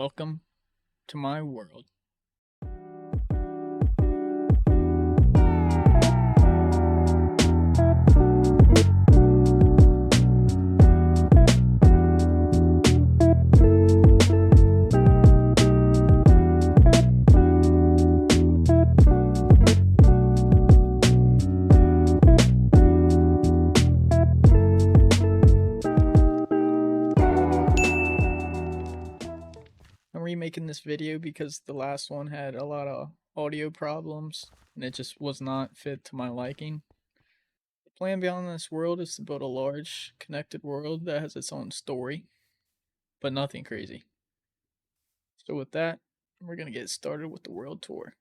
Welcome to my world. I'm remaking this video because the last one had a lot of audio problems and it just was not fit to my liking. The plan beyond this world is to build a large, connected world that has its own story, but nothing crazy. So with that, we're going to get started with the world tour.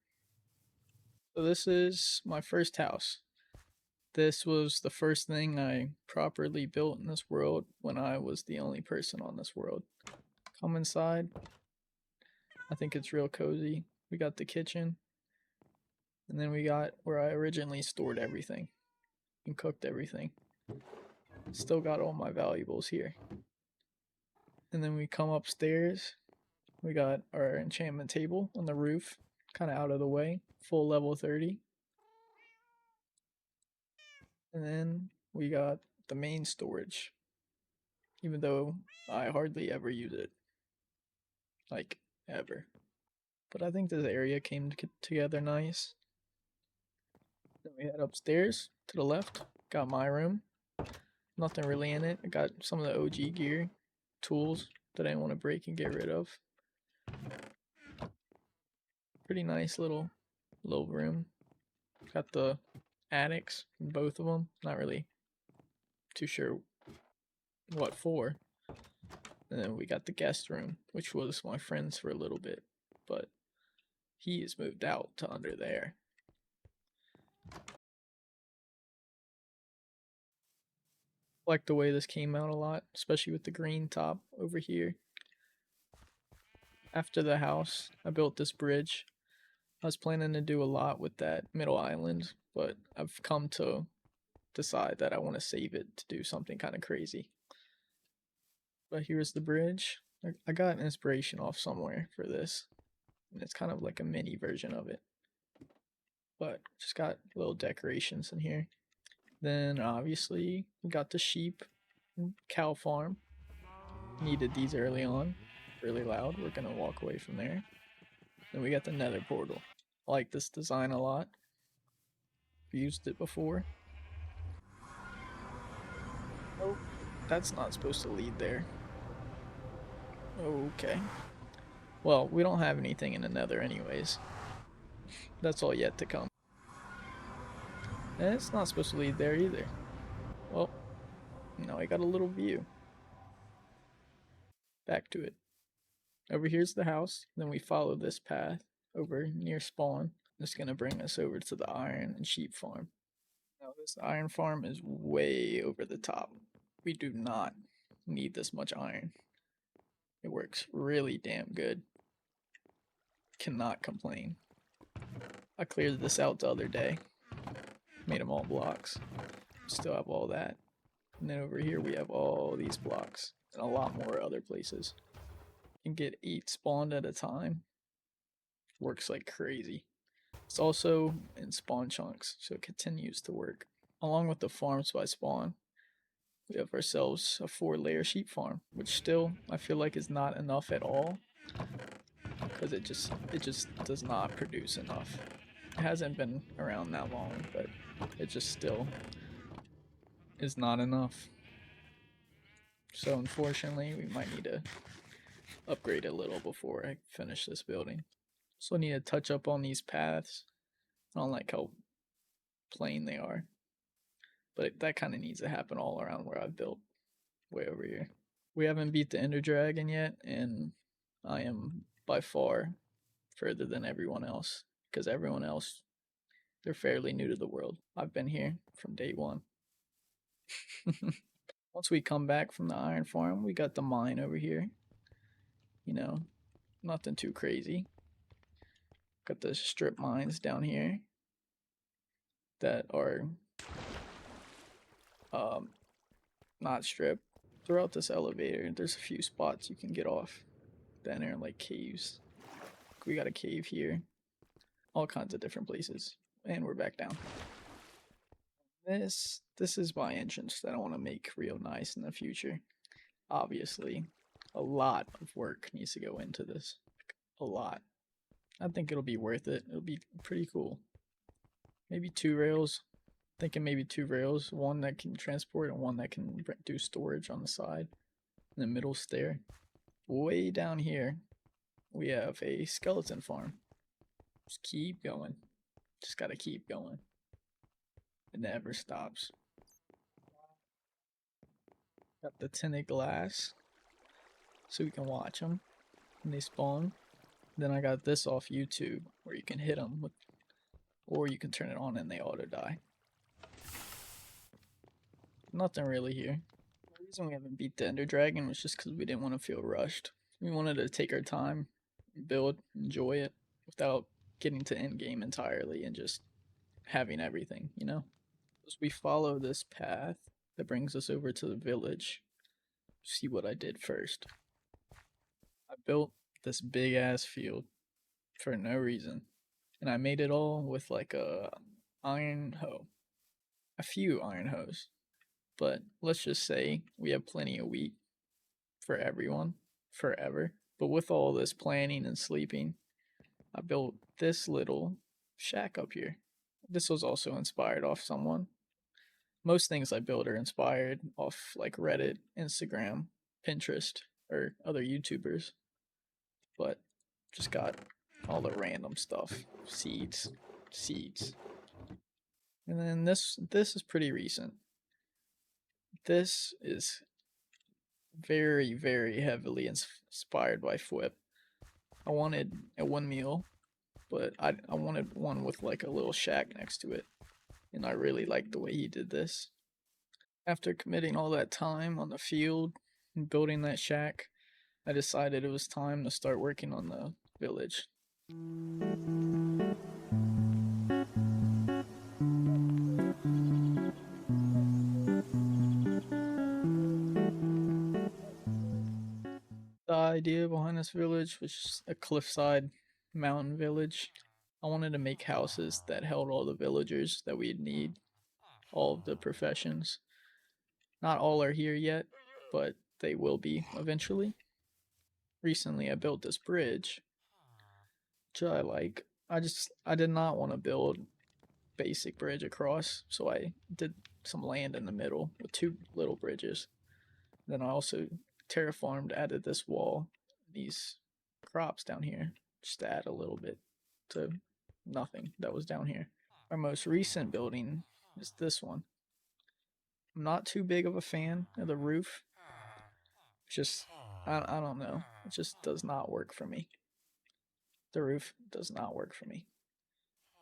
So this is my first house. This was the first thing I properly built in this world when I was the only person on this world. Come inside. I think it's real cozy. We got the kitchen. And then we got where I originally stored everything and cooked everything. Still got all my valuables here. And then we come upstairs. We got our enchantment table on the roof, kind of out of the way, full level 30. And then we got the main storage, even though I hardly ever use it. Like, ever. But I think this area came together nice. Then we head upstairs to the left. Got my room. Nothing really in it. I got some of the OG gear, tools that I didn't want to break and get rid of. Pretty nice little room. Got the attics, both of them. Not really too sure what for. And then we got the guest room, which was my friend's for a little bit, but he has moved out to under there. Like the way this came out a lot, especially with the green top over here. After the house, I built this bridge. I was planning to do a lot with that middle island, but I've come to decide that I want to save it to do something kind of crazy. But here's the bridge. I got inspiration off somewhere for this, and it's kind of like a mini version of it. But just got little decorations in here. Then obviously we got the sheep and cow farm. Needed these early on. Really loud. We're gonna walk away from there. Then we got the nether portal. I like this design a lot. I've used it before. Oh, that's not supposed to lead there. Okay. Well, we don't have anything in the nether anyways. That's all yet to come. And it's not supposed to lead there either. Well, now I got a little view. Back to it. Over here's the house. Then we follow this path over near spawn. It's going to bring us over to the iron and sheep farm. Now this iron farm is way over the top. We do not need this much iron. It works really damn good. Cannot complain. I cleared this out the other day. Made them all blocks. Still have all that. And then over here we have all these blocks. And a lot more other places. You can get 8 spawned at a time. Works like crazy. It's also in spawn chunks, so it continues to work. Along with the farms by spawn, we have ourselves a 4-layer sheep farm, which still I feel like is not enough at all, because it just does not produce enough. It hasn't been around that long, but it just still is not enough. So unfortunately, we might need to upgrade a little before I finish this building. So I need to touch up on these paths. I don't like how plain they are. But that kind of needs to happen all around where I've built. Way over here. We haven't beat the Ender Dragon yet, and I am by far further than everyone else. Because everyone else, they're fairly new to the world. I've been here from day one. Once we come back from the iron farm, we got the mine over here. You know, nothing too crazy. Got the strip mines down here that are not strip. Throughout this elevator, there's a few spots you can get off. to enter like caves. We got a cave here, all kinds of different places, and we're back down. This is my entrance that I want to make real nice in the future. Obviously, a lot of work needs to go into this. A lot. I think it'll be worth it. It'll be pretty cool. Maybe 2 rails. Thinking maybe 2 rails. One that can transport and one that can do storage on the side. And the middle stair. Way down here, we have a skeleton farm. Just keep going. Just gotta keep going. It never stops. Got the tinted glass so we can watch them when they spawn. Then I got this off YouTube where you can hit them with, or you can turn it on and they auto die. Nothing really here. The reason we haven't beat the Ender Dragon was just because we didn't want to feel rushed. We wanted to take our time, build, enjoy it without getting to end game entirely and just having everything, you know? As we follow this path that brings us over to the village, see what I did first. I built this big ass field for no reason, and I made it all with like a iron hoe, a few iron hoes, but let's just say we have plenty of wheat for everyone forever. But with all this planning and sleeping, I built this little shack up here. This was also inspired off someone. Most things I build are inspired off like Reddit, Instagram, Pinterest, or other YouTubers. But just got all the random stuff. Seeds. And then this is pretty recent. This is very, very heavily inspired by Fwip. I wanted a windmill, but I wanted one with like a little shack next to it. And I really liked the way he did this. After committing all that time on the field and building that shack, I decided it was time to start working on the village. The idea behind this village was just a cliffside mountain village. I wanted to make houses that held all the villagers that we'd need, all of the professions. Not all are here yet, but they will be eventually. Recently I built this bridge, which I like. I did not want to build basic bridge across, so I did some land in the middle with 2 little bridges. Then I also terraformed, added this wall, these crops down here, just to add a little bit to nothing that was down here. Our most recent building is this one. I'm not too big of a fan of the roof. Just, I don't know. It just does not work for me. The roof does not work for me.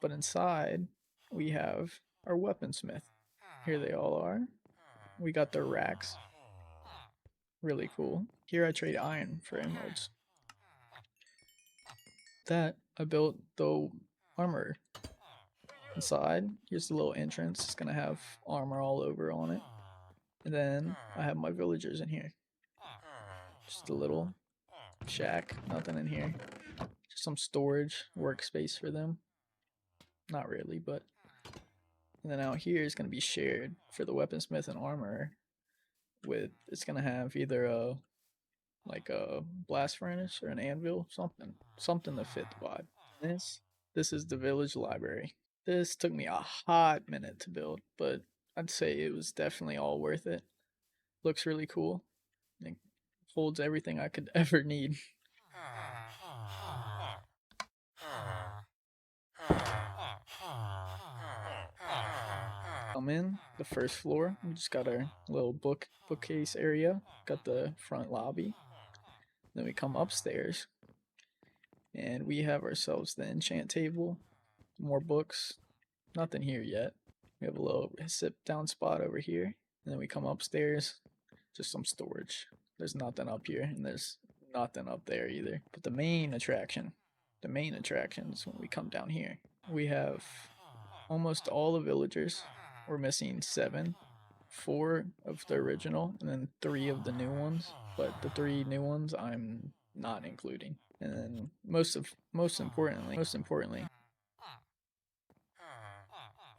But inside, we have our weaponsmith. Here they all are. We got their racks. Really cool. Here I trade iron for emeralds. That I built the armor. Inside, here's the little entrance. It's gonna have armor all over on it. And then I have my villagers in here. Just a little shack, nothing in here. Just some storage workspace for them. Not really, but. And then out here is gonna be shared for the weaponsmith and armor. It's gonna have either a blast furnace or an anvil, something to fit the vibe. This is the village library. This took me a hot minute to build, but I'd say it was definitely all worth it. Looks really cool. It holds everything I could ever need. Come in the first floor. We just got our little bookcase area. Got the front lobby. Then we come upstairs, and we have ourselves the enchant table. More books. Nothing here yet. We have a little sit down spot over here. And then we come upstairs. Just some storage. There's nothing up here, and there's nothing up there either. But the main attraction is when we come down here. We have almost all the villagers. We're missing 7. 4 of the original, and then 3 of the new ones. But the 3 new ones I'm not including. And then most importantly,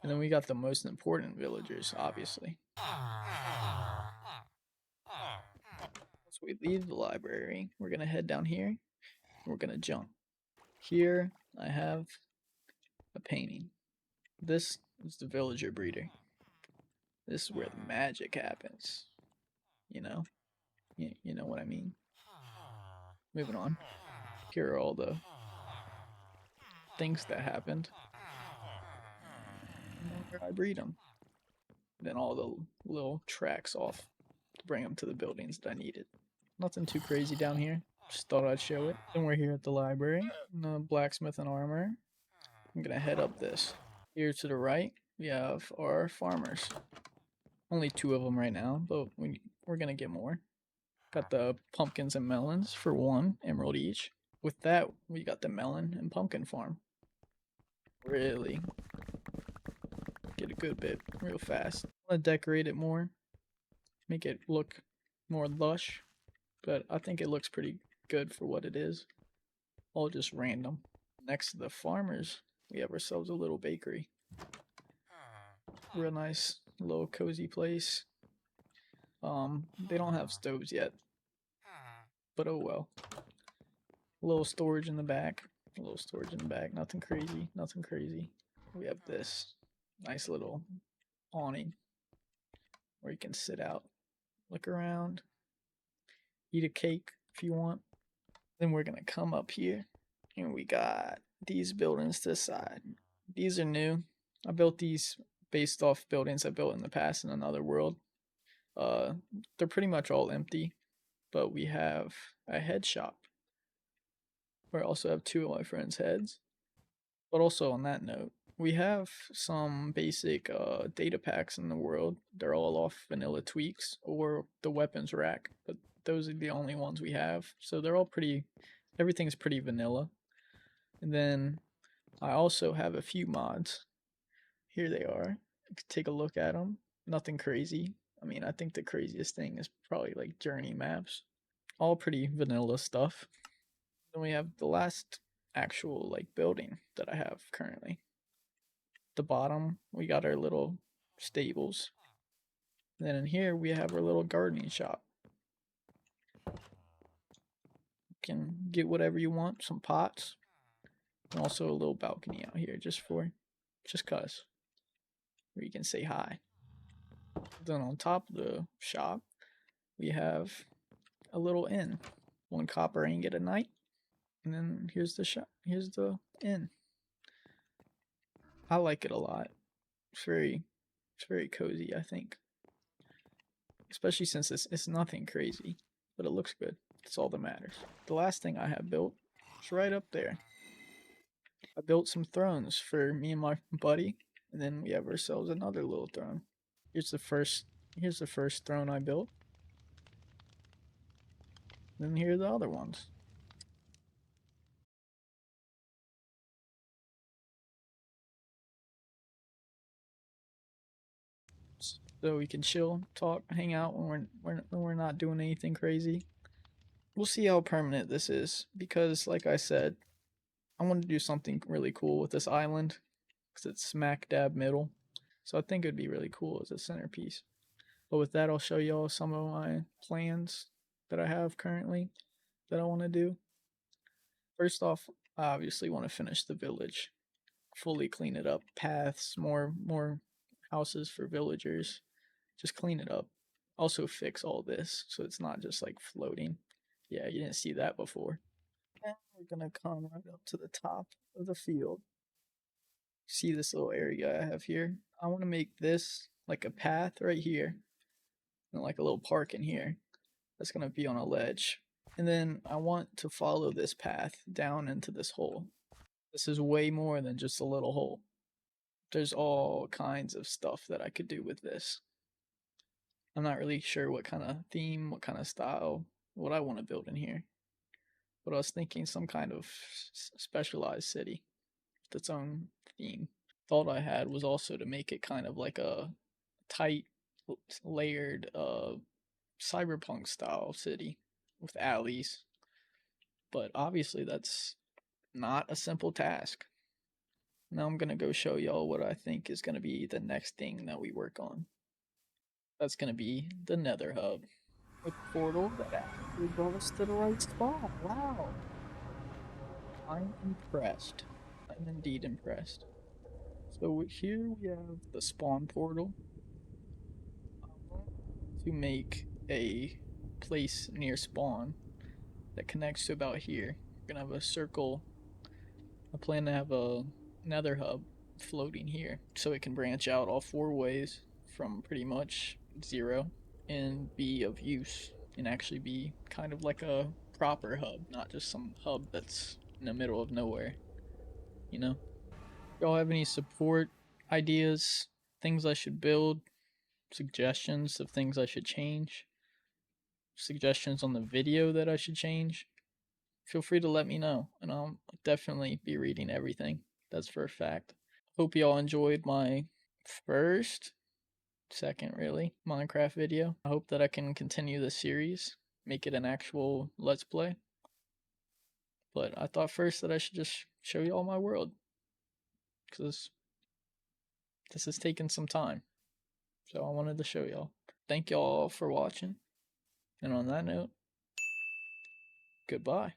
and then we got the most important villagers, obviously. Once we leave the library, we're gonna head down here. We're gonna jump. Here I have a painting. This is the villager breeder. This is where the magic happens. You know? You know what I mean? Moving on. Here are all the things that happened. And where I breed them. Then all the little tracks off to bring them to the buildings that I needed. Nothing too crazy down here. Just thought I'd show it. Then we're here at the library. The blacksmith and armor. I'm gonna head up this. Here to the right, we have our farmers. Only 2 of them right now, but we're gonna get more. Got the pumpkins and melons for 1 emerald each. With that, we got the melon and pumpkin farm. Really get a good bit real fast. I want to decorate it more, make it look more lush, but I think it looks pretty good for what it is. All just random. Next to the farmers, we have ourselves a little bakery. Real nice little cozy place. They don't have stoves yet, but oh well. A little storage in the back. A little storage in the back. Nothing crazy. Nothing crazy. We have this nice little awning where you can sit out, look around, eat a cake if you want. Then we're gonna come up here and we got these buildings to the side. These are new. I built these based off buildings I built in the past in another world. They're pretty much all empty, but we have a head shop where I also have 2 of my friends' heads. But also on that note, we have some basic data packs in the world. They're all off vanilla tweaks or the weapons rack, but those are the only ones we have. So they're all pretty, everything's pretty vanilla. And then I also have a few mods. Here they are. You can take a look at them. Nothing crazy. I mean, I think the craziest thing is probably like journey maps. All pretty vanilla stuff. Then we have the last actual like building that I have currently. The bottom, we got our little stables. And then in here, we have our little gardening shop. You can get whatever you want, some pots, and also a little balcony out here just cause, where you can say hi. Then on top of the shop, we have a little inn. 1 copper ingot a night. And then here's the shop. Here's the inn. I like it a lot. It's very cozy, I think. Especially since it's nothing crazy, but it looks good. That's all that matters. The last thing I have built is right up there. I built some thrones for me and my buddy, and then we have ourselves another little throne. Here's the first throne I built. Then here are the other ones. So we can chill, talk, hang out when we're not doing anything crazy. We'll see how permanent this is, because like I said, I want to do something really cool with this island, because it's smack dab middle. So I think it'd be really cool as a centerpiece. But with that, I'll show y'all some of my plans that I have currently that I want to do. First off, I obviously want to finish the village, fully clean it up, paths, more houses for villagers, just clean it up. Also fix all this so it's not just like floating. Yeah, you didn't see that before. And we're gonna come right up to the top of the field. See this little area I have here? I want to make this like a path right here, and like a little park in here that's gonna be on a ledge. And then I want to follow this path down into this hole. This is way more than just a little hole. There's all kinds of stuff that I could do with this. I'm not really sure what kind of theme, what kind of style, what I want to build in here. But I was thinking some kind of specialized city with its own theme. Thought I had was also to make it kind of like a tight, layered cyberpunk style city with alleys. But obviously, that's not a simple task. Now I'm going to go show y'all what I think is going to be the next thing that we work on. That's going to be the Nether Hub. A portal that actually brought us to the right spot. Wow. I'm impressed. I'm indeed impressed. So here we have the spawn portal. I want to make a place near spawn that connects to about here. We're gonna have a circle. I plan to have a nether hub floating here so it can branch out all four ways from pretty much zero and be of use and actually be kind of like a proper hub, not just some hub that's in the middle of nowhere, you know? Y'all have any support ideas, things I should build, suggestions of things I should change, suggestions on the video that I should change? Feel free to let me know, and I'll definitely be reading everything. That's for a fact. Hope y'all enjoyed my first, second really, Minecraft video. I hope that I can continue this series, make it an actual Let's Play. But I thought first that I should just show y'all my world, because this has taken some time. So I wanted to show y'all. Thank y'all for watching. And on that note, goodbye.